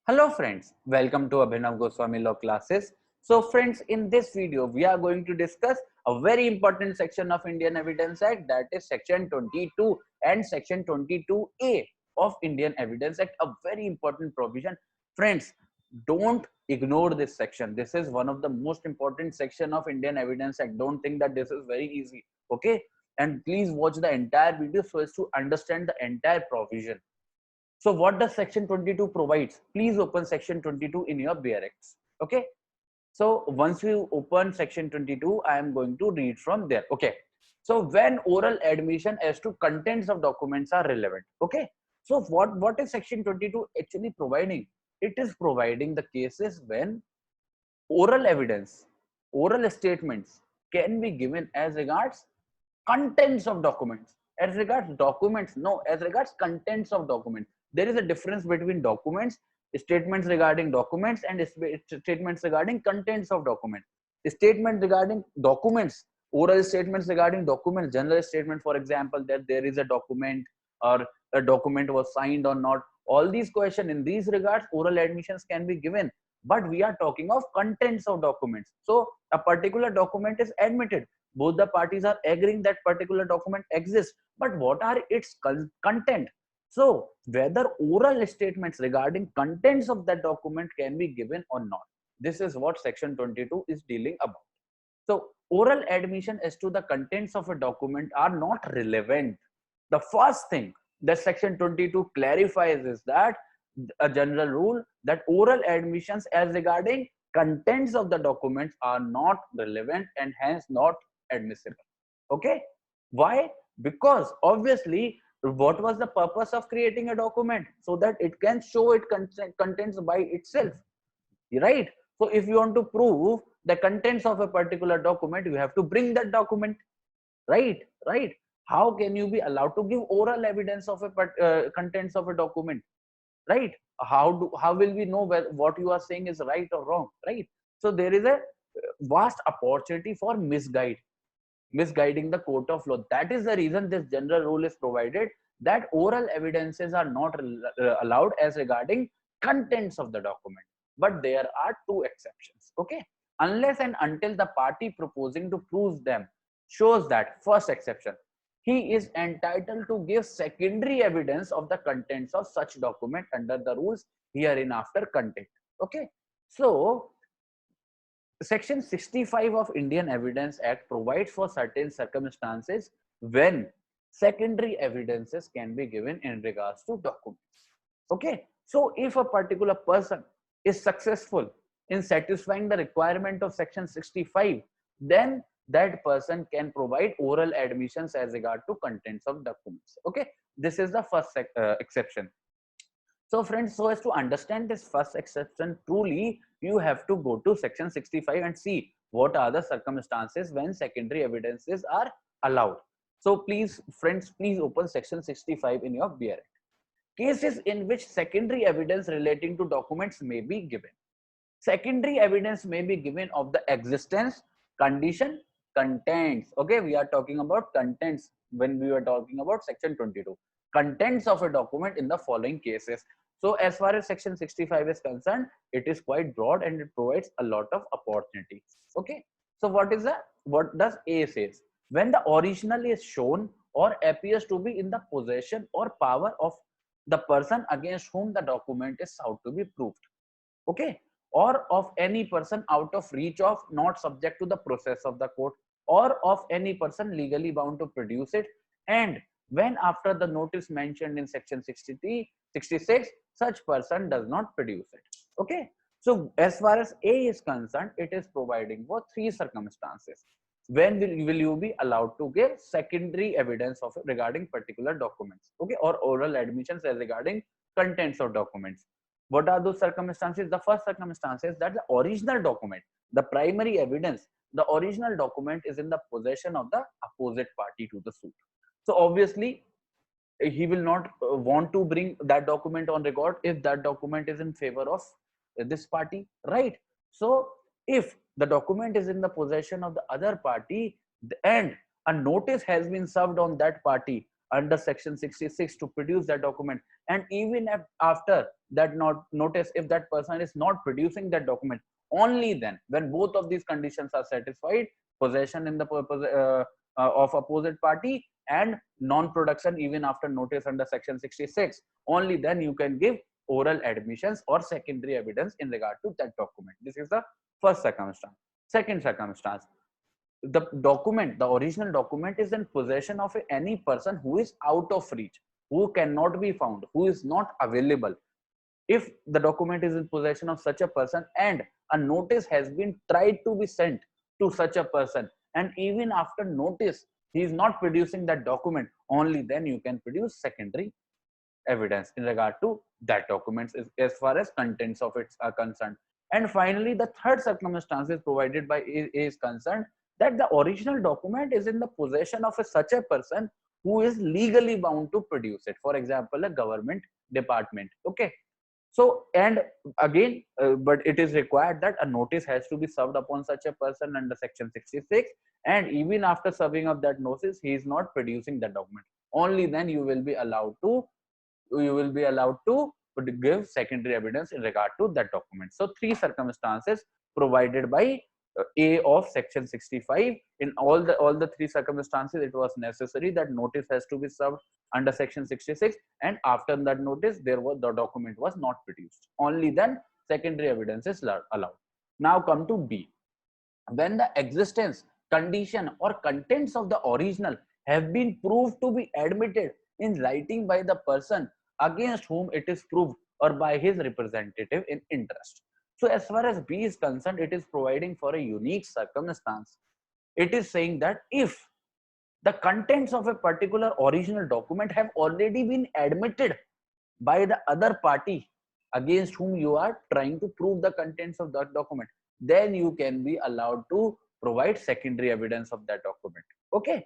Hello friends, welcome to Abhinav Goswami Law Classes. So friends, in this video, we are going to discuss a very important section of Indian Evidence Act, that is section 22 and section 22A of Indian Evidence Act, a very important provision. Friends, don't ignore this section. This is one of the most important section of Indian Evidence Act. Don't think that this is very easy, okay? And please watch the entire video so as to understand the entire provision. So what does section 22 provides? Please open section 22 in your BRX. Okay. So once you open section 22, I am going to read from there. Okay. So when oral admission as to contents of documents are relevant. Okay. So what is section 22 actually providing? It is providing the cases when oral evidence, oral statements can be given as regards contents of documents. As regards documents, no, as regards contents of documents. There is a difference between documents, statements regarding documents, and statements regarding contents of documents. Statement regarding documents, oral statements regarding documents, general statement, for example, that there is a document or a document was signed or not. All these questions in these regards, oral admissions can be given. But we are talking of contents of documents. So a particular document is admitted. Both the parties are agreeing that particular document exists, but what are its content? So whether oral statements regarding contents of that document can be given or not, this is what section 22 is dealing about. So oral admission as to the contents of a document are not relevant. The first thing that section 22 clarifies is that a general rule that oral admissions as regarding contents of the documents are not relevant and hence not admissible. Okay. Why? Because obviously, what was the purpose of creating a document? So that it can show it contents by itself, right? So if you want to prove the contents of a particular document, you have to bring that document, right? How can you be allowed to give oral evidence of a contents of a document, right? How will we know what you are saying is right or wrong, right? So there is a vast opportunity for misguiding the court of law. That is the reason this general rule is provided, that oral evidences are not allowed as regarding contents of the document. But there are two exceptions. Okay. Unless and until the party proposing to prove them shows that, first exception, he is entitled to give secondary evidence of the contents of such document under the rules hereinafter contained. Okay. So Section 65 of Indian Evidence Act provides for certain circumstances when secondary evidences can be given in regards to documents. Okay. So if a particular person is successful in satisfying the requirement of Section 65, then that person can provide oral admissions as regard to contents of documents. Okay. This is the first exception. So friends, so as to understand this first exception truly, you have to go to section 65 and see what are the circumstances when secondary evidences are allowed. So please, friends, please open section 65 in your BRX. Cases in which secondary evidence relating to documents may be given. Secondary evidence may be given of the existence, condition, contents. Okay, we are talking about contents when we were talking about section 22. Contents of a document in the following cases. So as far as section 65 is concerned, it is quite broad and it provides a lot of opportunity. Okay. So what does A says? When the original is shown or appears to be in the possession or power of the person against whom the document is sought to be proved. Okay. Or of any person out of reach of, not subject to the process of the court, or of any person legally bound to produce it, and when after the notice mentioned in section 66, such person does not produce it. Okay. So as far as A is concerned, it is providing for three circumstances. When will you be allowed to give secondary evidence of regarding particular documents, okay, or oral admissions as regarding contents of documents? What are those circumstances? The first circumstance is that the original document, the primary evidence, the original document is in the possession of the opposite party to the suit. So obviously, he will not want to bring that document on record if that document is in favor of this party, right? So if the document is in the possession of the other party and a notice has been served on that party under section 66 to produce that document, and even if after that notice, if that person is not producing that document, only then, when both of these conditions are satisfied, possession in the of opposite party and non-production even after notice under section 66, only then you can give oral admissions or secondary evidence in regard to that document. This is the first circumstance. Second circumstance, the original document is in possession of any person who is out of reach, who cannot be found, who is not available. If the document is in possession of such a person and a notice has been tried to be sent to such a person, and even after notice he is not producing that document, only then you can produce secondary evidence in regard to that documents as far as contents of it are concerned. And finally, the third circumstance is provided by is concerned that the original document is in the possession of such a person who is legally bound to produce it. For example, a government department. Okay. So, and again, but it is required that a notice has to be served upon such a person under section 66, and even after serving of that notice, he is not producing the document. Only then you will be allowed to give secondary evidence in regard to that document. So three circumstances provided by A of section 65. In all the three circumstances, it was necessary that notice has to be served under section 66, and after that notice the document was not produced. Only then secondary evidence is allowed. Now come to B. When the existence, condition or contents of the original have been proved to be admitted in writing by the person against whom it is proved or by his representative in interest. So as far as B is concerned, it is providing for a unique circumstance. It is saying that if the contents of a particular original document have already been admitted by the other party against whom you are trying to prove the contents of that document, then you can be allowed to provide secondary evidence of that document. Okay.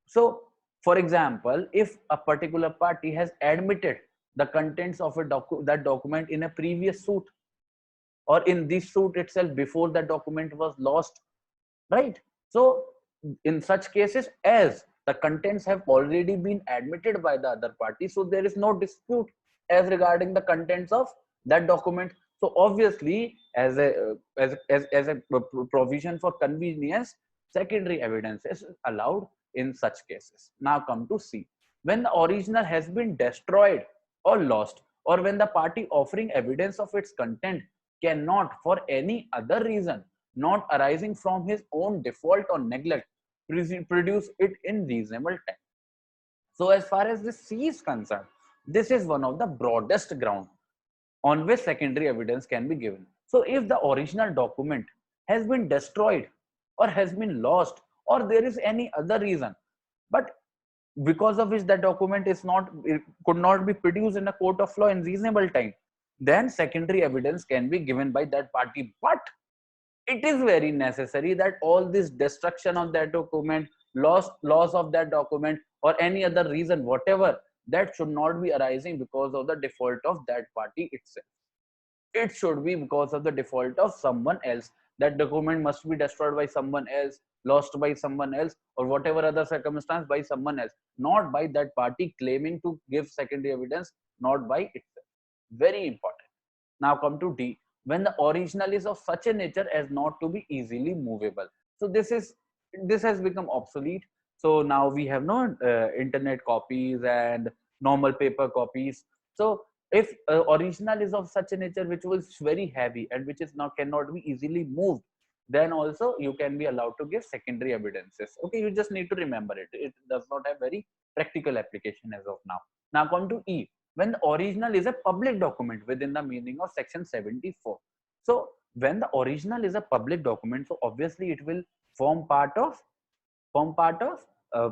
So for example, if a particular party has admitted the contents of that document in a previous suit, or in this suit itself before that document was lost, right? So in such cases, as the contents have already been admitted by the other party, so there is no dispute as regarding the contents of that document. So obviously, as a provision for convenience, secondary evidence is allowed in such cases. Now come to C. When the original has been destroyed or lost, or when the party offering evidence of its content cannot, for any other reason not arising from his own default or neglect, produce it in reasonable time. So as far as this C is concerned, this is one of the broadest ground on which secondary evidence can be given. So if the original document has been destroyed or has been lost, or there is any other reason, but because of which that document could not be produced in a court of law in reasonable time, then secondary evidence can be given by that party. But it is very necessary that all this destruction of that document, loss of that document, or any other reason, whatever, that should not be arising because of the default of that party itself. It should be because of the default of someone else. That document must be destroyed by someone else, lost by someone else, or whatever other circumstance by someone else, not by that party claiming to give secondary evidence, not by itself. Very important. Now come to D. When the original is of such a nature as not to be easily movable. So this has become obsolete. So now we have no internet copies and normal paper copies. So if original is of such a nature which was very heavy and which is now cannot be easily moved, then also you can be allowed to give secondary evidences. Okay, you just need to remember it. It does not have very practical application as of now. Now come to E. When the original is a public document within the meaning of section 74. So when the original is a public document, so obviously it will form part of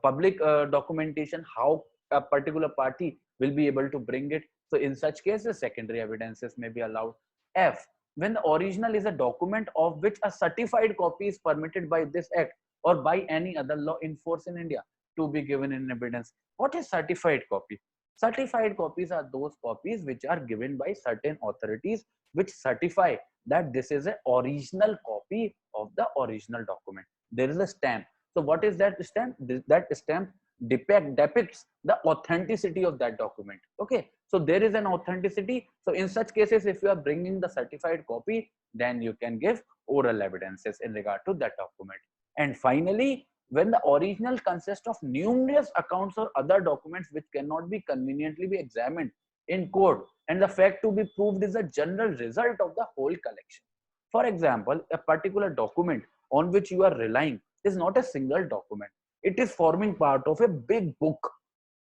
public documentation, how a particular party will be able to bring it. So in such cases, secondary evidences may be allowed. F. When the original is a document of which a certified copy is permitted by this act or by any other law in force in India to be given in evidence. What is certified copy? Certified copies are those copies which are given by certain authorities which certify that this is an original copy of the original document. There is a stamp. So what is that stamp? That stamp depicts the authenticity of that document. Okay, so there is an authenticity. So in such cases, if you are bringing the certified copy, then you can give oral evidences in regard to that document. And finally, when the original consists of numerous accounts or other documents which cannot be conveniently be examined in court, and the fact to be proved is a general result of the whole collection. For example, a particular document on which you are relying is not a single document. It is forming part of a big book,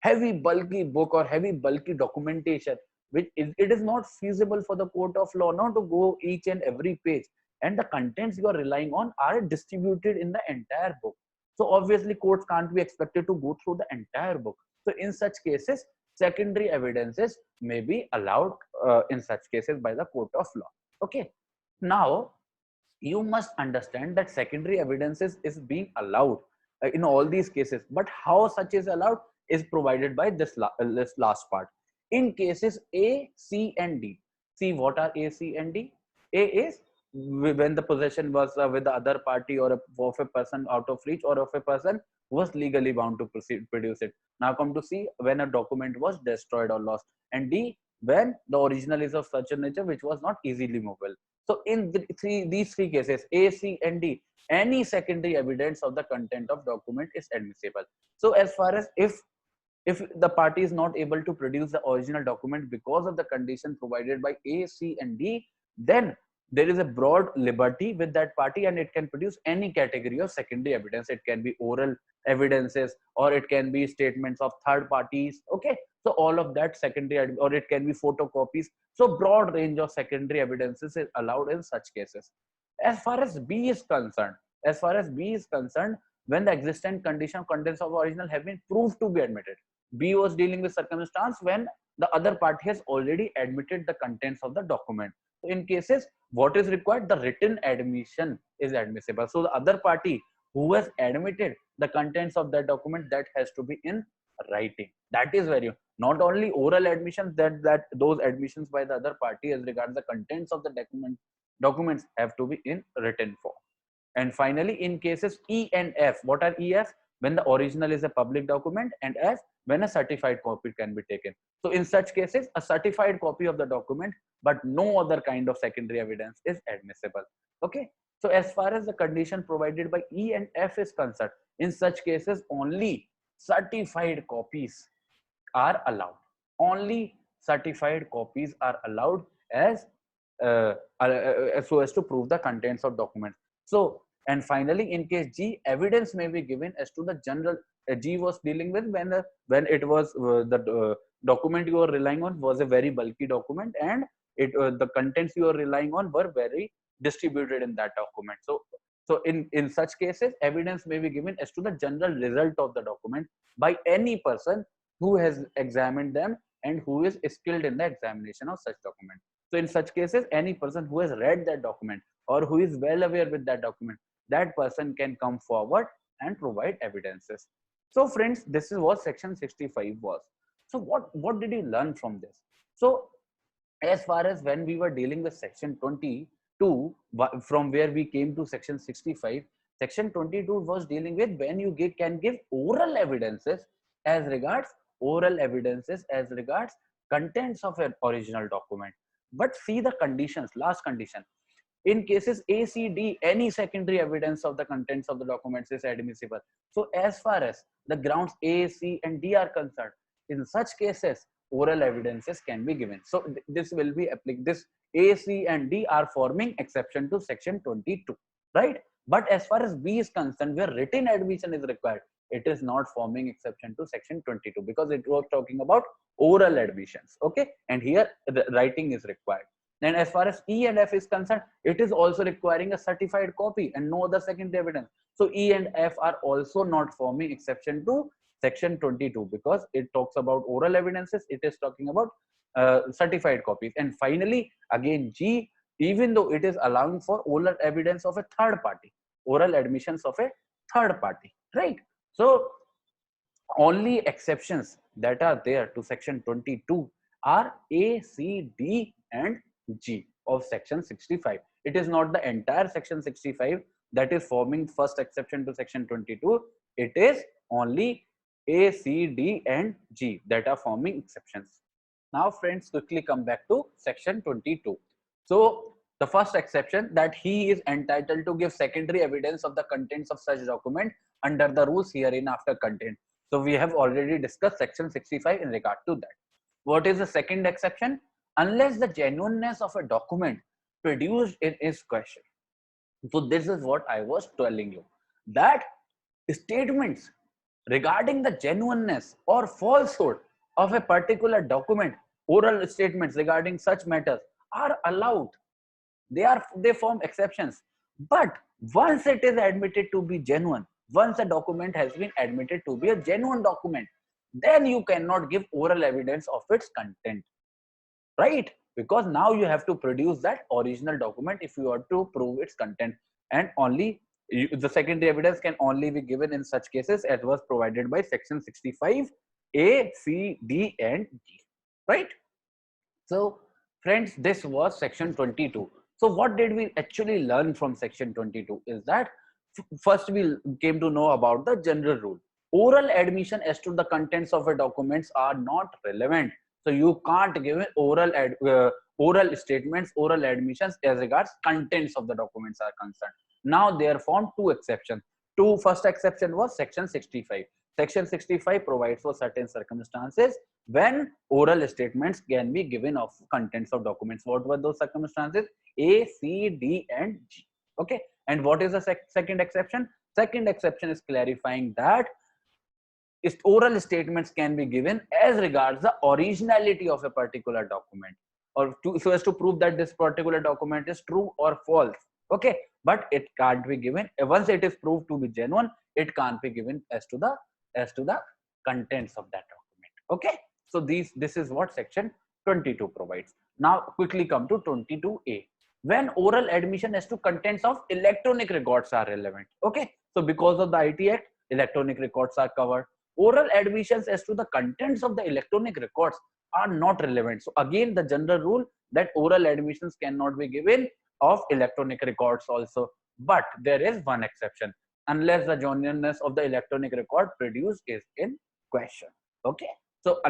heavy bulky book or heavy bulky documentation, which it is not feasible for the court of law now to go each and every page, and the contents you are relying on are distributed in the entire book. So obviously courts can't be expected to go through the entire book. So in such cases, secondary evidences may be allowed in such cases by the court of law. Okay, now you must understand that secondary evidences is being allowed in all these cases, but how such is allowed is provided by this last part. In cases A, C and D, see what are A, C and D. A is when the possession was with the other party, or of a person out of reach, or of a person who was legally bound to produce it. Now come to C, when a document was destroyed or lost. And D, when the original is of such a nature which was not easily movable. So in these three cases, A, C and D, any secondary evidence of the content of document is admissible. So as far as if the party is not able to produce the original document because of the condition provided by A, C and D, then there is a broad liberty with that party, and it can produce any category of secondary evidence. It can be oral evidences, or it can be statements of third parties. Okay, so all of that secondary, or it can be photocopies. So broad range of secondary evidences is allowed in such cases. As far as B is concerned, when the existing condition contents of original have been proved to be admitted, B was dealing with circumstance when the other party has already admitted the contents of the document. So in cases, what is required? The written admission is admissible. So the other party who has admitted the contents of that document, that has to be in writing. That is very, not only oral admissions, that those admissions by the other party as regards the contents of the documents have to be in written form. And finally, in cases E and F, what are E, F? When the original is a public document, and F, when a certified copy can be taken. So in such cases, a certified copy of the document, but no other kind of secondary evidence is admissible. Okay. So as far as the condition provided by E and F is concerned, in such cases, only certified copies are allowed. Only certified copies are allowed as so as to prove the contents of documents. So, and finally, in case G, evidence may be given as to the general. G was dealing with when it was the document you are relying on was a very bulky document, and the contents you are relying on were very distributed in that document. So in such cases, evidence may be given as to the general result of the document by any person who has examined them and who is skilled in the examination of such document. So in such cases, any person who has read that document or who is well aware with that document, that person can come forward and provide evidences. So friends, this is what section 65 was. So what did you learn from this? So as far as when we were dealing with section 22, from where we came to section 65, section 22 was dealing with when you can give oral evidences as regards contents of an original document. But see the conditions, last condition. In cases A, C, D, any secondary evidence of the contents of the documents is admissible. So as far as the grounds A, C and D are concerned, in such cases, oral evidences can be given. So this will be applicable. This A, C and D are forming exception to section 22, right? But as far as B is concerned, where written admission is required, it is not forming exception to section 22 because it was talking about oral admissions. Okay, and here the writing is required. And as far as E and F is concerned, it is also requiring a certified copy and no other secondary evidence. So E and F are also not forming exception to section 22 because it talks about oral evidences. It is talking about certified copies. And finally, again, G, even though it is allowing for oral evidence of a third party, oral admissions of a third party, right? So only exceptions that are there to section 22 are A, C, D and G of section 65. It is not the entire section 65 that is forming first exception to section 22. It is only A, C, D and G that are forming exceptions. Now friends, quickly come back to section 22. So the first exception, that he is entitled to give secondary evidence of the contents of such document under the rules herein after contained. So we have already discussed section 65 in regard to that. What is the second exception? Unless the genuineness of a document produced in is question. So this is what I was telling you, that statements regarding the genuineness or falsehood of a particular document, oral statements regarding such matters are allowed. They form exceptions. But once it is admitted to be genuine, once a document has been admitted to be a genuine document, then you cannot give oral evidence of its content, right? Because now you have to produce that original document if you are to prove its content, and only the secondary evidence can only be given in such cases as was provided by section 65 A, C, D and G, right? So friends, this was section 22. So what did we actually learn from section 22 is that first we came to know about the general rule. Oral admission as to the contents of a documents are not relevant. So you can't give oral statements, oral admissions as regards contents of the documents are concerned. Now there formed two exceptions. First exception was section 65. Section 65 provides for certain circumstances when oral statements can be given of contents of documents. What were those circumstances? A, C, D and G. Okay. And what is the second exception? Second exception is clarifying that oral statements can be given as regards the originality of a particular document, or so as to prove that this particular document is true or false. Okay. But it can't be given once it is proved to be genuine. It can't be given as to the contents of that document. Okay. So this is what section 22 provides. Now quickly come to 22A. When oral admission as to contents of electronic records are relevant. Okay. So because of the IT Act, electronic records are covered. Oral admissions as to the contents of the electronic records are not relevant. So again, the general rule that oral admissions cannot be given of electronic records also. But there is one exception, unless the genuineness of the electronic record produced is in question. Okay. So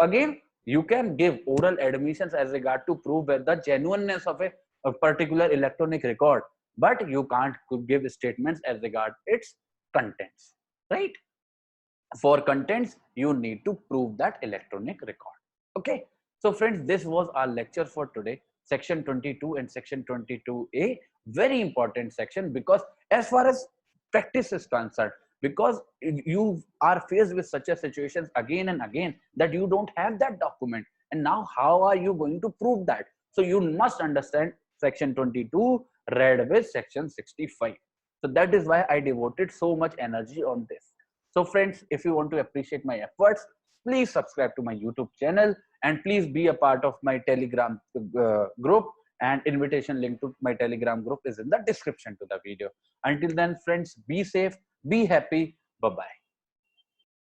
again, you can give oral admissions as regard to prove the genuineness of a particular electronic record, but you can't give statements as regard its contents, right? For contents, you need to prove that electronic record. Okay. So friends, this was our lecture for today. Section 22 and section 22A, very important section, because as far as practice is concerned, because you are faced with such a situations again and again that you don't have that document, and now how are you going to prove that? So you must understand section 22 read with section 65. So that is why I devoted so much energy on this. So friends, if you want to appreciate my efforts, please subscribe to my YouTube channel and please be a part of my Telegram group, and invitation link to my Telegram group is in the description to the video. Until then friends, be safe, be happy, bye bye.